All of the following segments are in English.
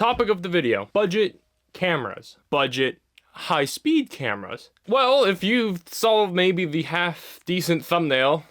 Topic of the video, budget cameras, budget high-speed cameras. Well, if you saw maybe the half-decent thumbnail,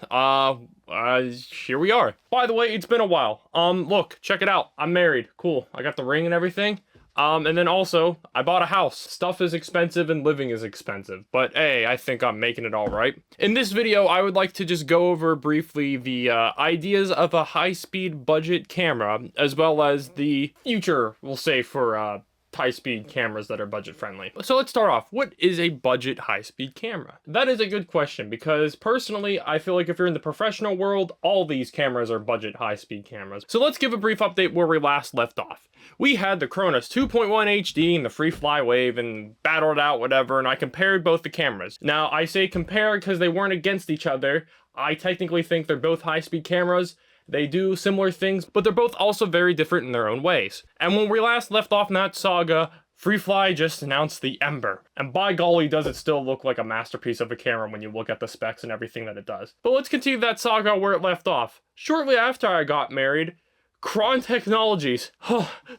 here we are. By the way, it's been a while. Look, check it out. I'm married. Cool. I got the ring and everything. And then also, I bought a house. Stuff is expensive and living is expensive. But hey, I think I'm making it all right. In this video, I would like to just go over briefly the ideas of a high-speed budget camera, as well as the future, we'll say, for high-speed cameras that are budget-friendly. So let's start off. What is a budget high-speed camera? That is a good question, because personally, I feel like if you're in the professional world, all these cameras are budget high-speed cameras. So let's give a brief update where we last left off. We had the Chronos 2.1 HD and the Freefly Wave and battled out whatever, and I compared both the cameras. Now, I say compare because they weren't against each other. I technically think they're both high-speed cameras. They do similar things, but they're both also very different in their own ways. And when we last left off in that saga, Freefly just announced the Ember. And by golly, does it still look like a masterpiece of a camera when you look at the specs and everything that it does. But let's continue that saga where it left off. Shortly after I got married, Kron Technologies,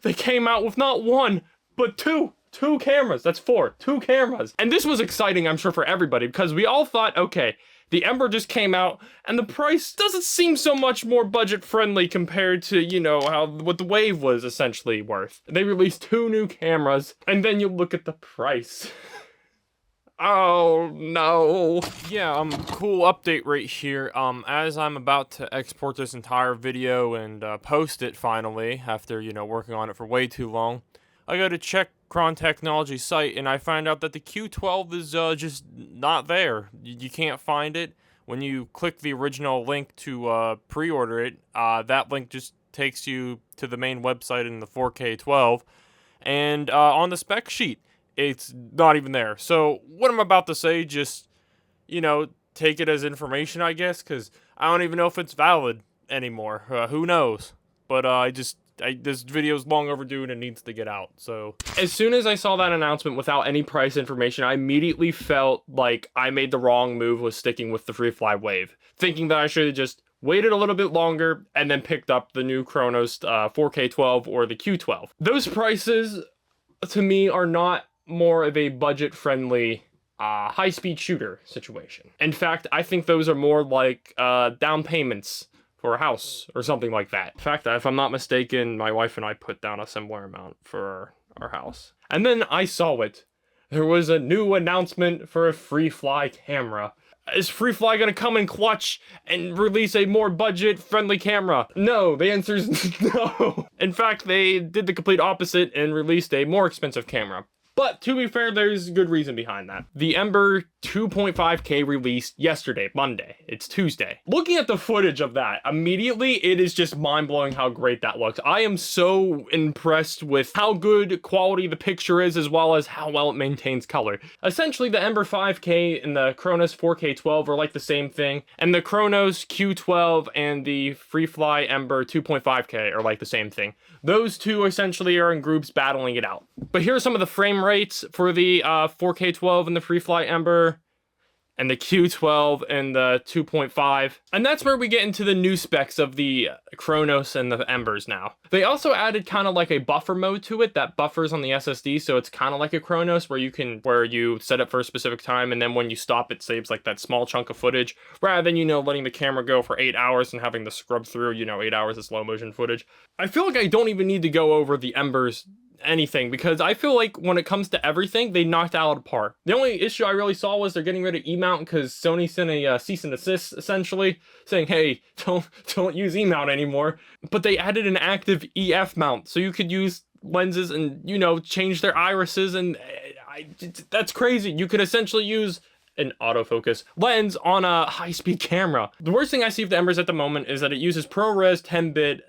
they came out with not one, but two cameras. That's two cameras. And this was exciting, I'm sure, for everybody, because we all thought, okay, the Ember just came out, and the price doesn't seem so much more budget-friendly compared to, you know, what the Wave was essentially worth. They released two new cameras, and then you look at the price. Oh, no. Yeah, cool update right here. As I'm about to export this entire video and post it finally, after, you know, working on it for way too long, I go to check Kron Technology's site, and I find out that the Q12 is just not there. You can't find it. When you click the original link to pre-order it, that link just takes you to the main website in the 4K 12, and on the spec sheet, it's not even there. So what I'm about to say, just, you know, take it as information, I guess, because I don't even know if it's valid anymore. Who knows? But this video's long overdue and it needs to get out. So as soon as I saw that announcement without any price information, I immediately felt like I made the wrong move with sticking with the Freefly Wave, thinking that I should have just waited a little bit longer and then picked up the new Chronos 4K 12 or the Q12. Those prices, to me, are not more of a budget-friendly high-speed shooter situation. In fact, I think those are more like down payments for a house or something like that. In fact, if I'm not mistaken, my wife and I put down a similar amount for our house. And then I saw it. There was a new announcement for a Freefly camera. Is Freefly gonna come in clutch and release a more budget-friendly camera? No, the answer is no. In fact, they did the complete opposite and released a more expensive camera. But to be fair, there's good reason behind that. The Ember 2.5K released yesterday, Monday. It's Tuesday. Looking at the footage of that, immediately it is just mind-blowing how great that looks. I am so impressed with how good quality the picture is, as well as how well it maintains color. Essentially, the Ember 5K and the Chronos 4K 12 are like the same thing, and the Chronos Q12 and the Freefly Ember 2.5K are like the same thing. Those two essentially are in groups battling it out. But here are some of the frame rates for the 4K 12 and the Freefly Ember, and the Q12 and the 2.5. And that's where we get into the new specs of the Chronos and the Embers now. They also added kind of like a buffer mode to it that buffers on the SSD, so it's kind of like a Chronos where you set it for a specific time, and then when you stop, it saves like that small chunk of footage, rather than, you know, letting the camera go for 8 hours and having to scrub through, you know, 8 hours of slow motion footage. I feel like I don't even need to go over the Embers anything, because I feel like when it comes to everything, they knocked out of par. The only issue I really saw was they're getting rid of E-mount, because Sony sent a cease and desist, essentially, saying, hey, don't use E-mount anymore. But they added an active EF mount, so you could use lenses and, you know, change their irises, and that's crazy. You could essentially use an autofocus lens on a high-speed camera. The worst thing I see with the Embers at the moment is that it uses ProRes 10-bit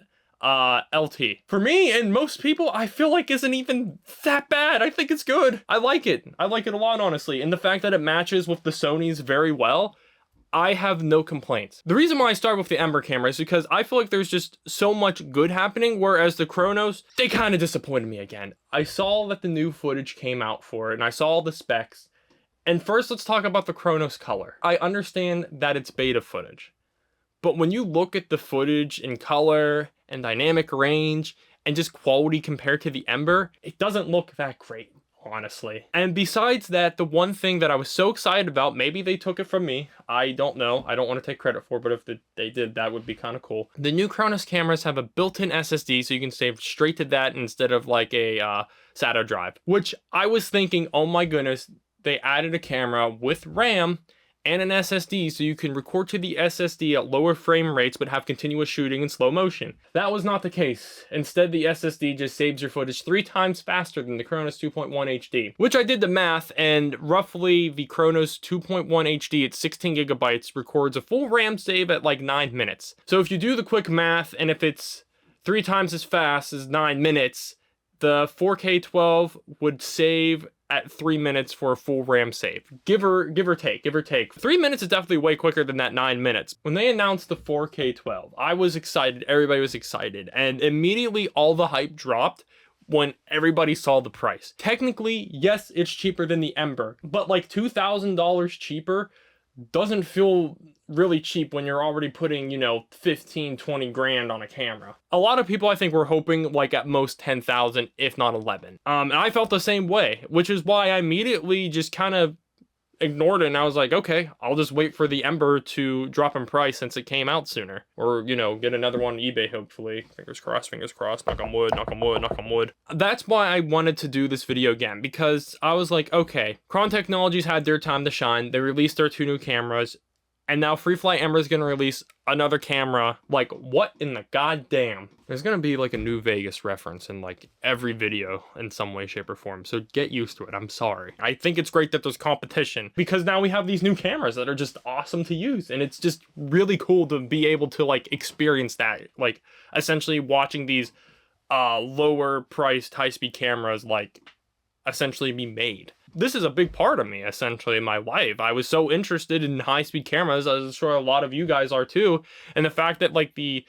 LT. For me and most people, I feel like isn't even that bad. I think it's good. I like it. I like it a lot, honestly. And the fact that it matches with the Sony's very well, I have no complaints. The reason why I start with the Ember camera is because I feel like there's just so much good happening, whereas the Chronos, they kind of disappointed me again. I saw that the new footage came out for it, and I saw all the specs. And first, let's talk about the Chronos color. I understand that it's beta footage, but when you look at the footage in color and dynamic range and just quality compared to the Ember, it doesn't look that great, honestly. And besides that, the one thing that I was so excited about, maybe they took it from me, I don't know, I don't want to take credit for it, but if they did, that would be kind of cool. The new Chronos cameras have a built-in SSD, so you can save straight to that instead of like a SATA drive, which I was thinking, oh my goodness, they added a camera with RAM and an SSD so you can record to the SSD at lower frame rates but have continuous shooting in slow motion. That was not the case. Instead, the SSD just saves your footage 3 times faster than the Chronos 2.1 HD, which I did the math, and roughly the Chronos 2.1 HD at 16 gigabytes records a full RAM save at like 9 minutes. So if you do the quick math, and if it's 3 times as fast as 9 minutes, the 4K 12 would save at 3 minutes for a full RAM save. Give or take. 3 minutes is definitely way quicker than that 9 minutes. When they announced the 4K 12, I was excited, everybody was excited, and immediately all the hype dropped when everybody saw the price. Technically, yes, it's cheaper than the Ember, but like $2,000 cheaper doesn't feel really cheap when you're already putting, you know, 15, 20 grand on a camera. A lot of people, I think, were hoping like at most 10,000, if not 11. And I felt the same way, which is why I immediately just kind of ignored it, and I was like, okay, I'll just wait for the Ember to drop in price since it came out sooner. Or, you know, get another one on eBay, hopefully. Fingers crossed, knock on wood, knock on wood, knock on wood. That's why I wanted to do this video again, because I was like, okay, Kron Technologies had their time to shine. They released their 2 new cameras, and now Freefly Ember is going to release another camera. Like, what in the goddamn? There's going to be like a New Vegas reference in like every video in some way, shape, or form. So get used to it. I'm sorry. I think it's great that there's competition, because now we have these new cameras that are just awesome to use. And it's just really cool to be able to like experience that. Like essentially watching these lower priced high-speed cameras like essentially be made. This is a big part of me, essentially, in my life. I was so interested in high-speed cameras, as I'm sure a lot of you guys are too, and the fact that, like, the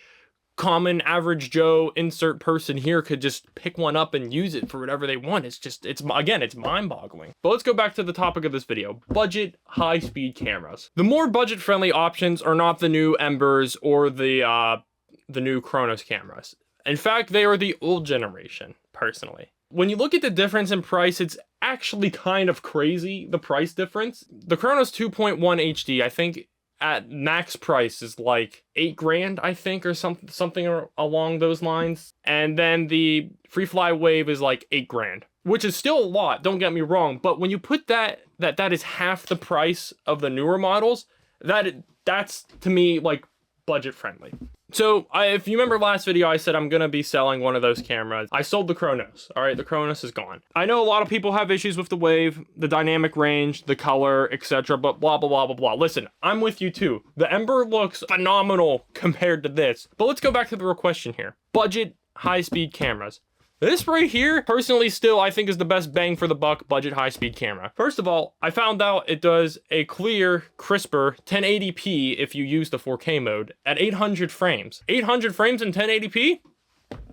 common average Joe insert person here could just pick one up and use it for whatever they want. It's just, it's mind-boggling. But let's go back to the topic of this video, budget high-speed cameras. The more budget-friendly options are not the new Embers or the new Chronos cameras. In fact, they are the old generation, personally. When you look at the difference in price, it's actually kind of crazy, the price difference. The Chronos 2.1 HD, I think at max price is like 8 grand, I think, or something along those lines. And then the Freefly Wave is like 8 grand, which is still a lot, don't get me wrong. But when you put that is half the price of the newer models, that's to me like budget friendly. So, if you remember last video, I said I'm going to be selling one of those cameras. I sold the Chronos. Alright, the Chronos is gone. I know a lot of people have issues with the Wave, the dynamic range, the color, etc., but blah, blah, blah, blah, blah. Listen, I'm with you too. The Ember looks phenomenal compared to this. But let's go back to the real question here. Budget high-speed cameras. This right here, personally still, I think is the best bang for the buck budget high-speed camera. First of all, I found out it does a clear, crisper 1080p if you use the 4K mode at 800 frames. 800 frames in 1080p?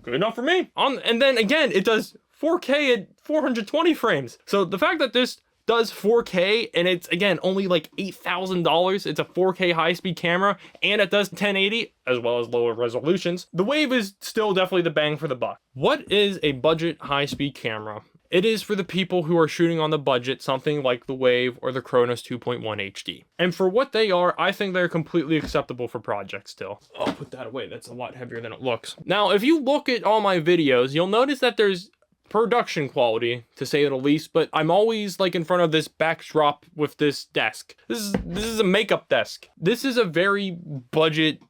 Good enough for me. And then again, it does 4K at 420 frames. So the fact that this does 4K and it's again only like $8,000, it's a 4K high-speed camera, and it does 1080 as well as lower resolutions, the Wave is still definitely the bang for the buck. What is a budget high-speed camera? It is for the people who are shooting on the budget, something like the Wave or the Chronos 2.1 HD. And for what they are, I think they're completely acceptable for projects still. I'll put that away, that's a lot heavier than it looks. Now, if you look at all my videos, you'll notice that there's production quality, to say the least, but I'm always like in front of this backdrop with this desk. This is a makeup desk. This is a very budget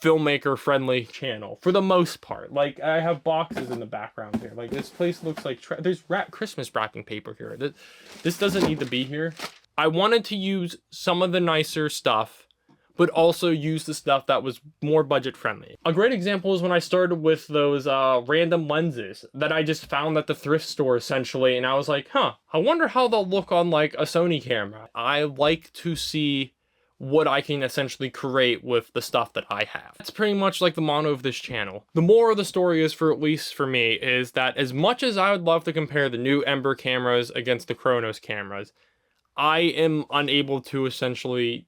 filmmaker friendly channel for the most part. Like, I have boxes in the background here. Like, this place looks like there's Christmas wrapping paper here. This doesn't need to be here. I wanted to use some of the nicer stuff, but also use the stuff that was more budget friendly. A great example is when I started with those random lenses that I just found at the thrift store essentially, and I was like, huh, I wonder how they'll look on like a Sony camera. I like to see what I can essentially create with the stuff that I have. That's pretty much like the motto of this channel. The moral of the story is, for at least for me, is that as much as I would love to compare the new Ember cameras against the Chronos cameras, I am unable to essentially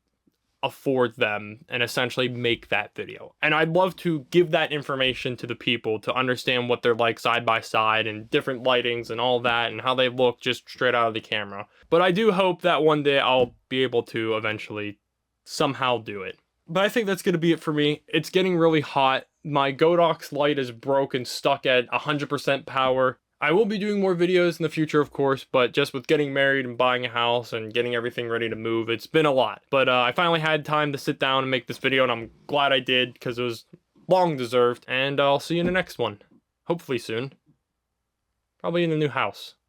afford them and essentially make that video. And I'd love to give that information to the people to understand what they're like side by side and different lightings and all that and how they look just straight out of the camera. But I do hope that one day I'll be able to eventually somehow do it. But I think that's going to be it for me. It's getting really hot. My Godox light is broke and stuck at 100% power. I will be doing more videos in the future, of course, but just with getting married and buying a house and getting everything ready to move, it's been a lot. But I finally had time to sit down and make this video, and I'm glad I did because it was long deserved. And I'll see you in the next one. Hopefully soon. Probably in a new house.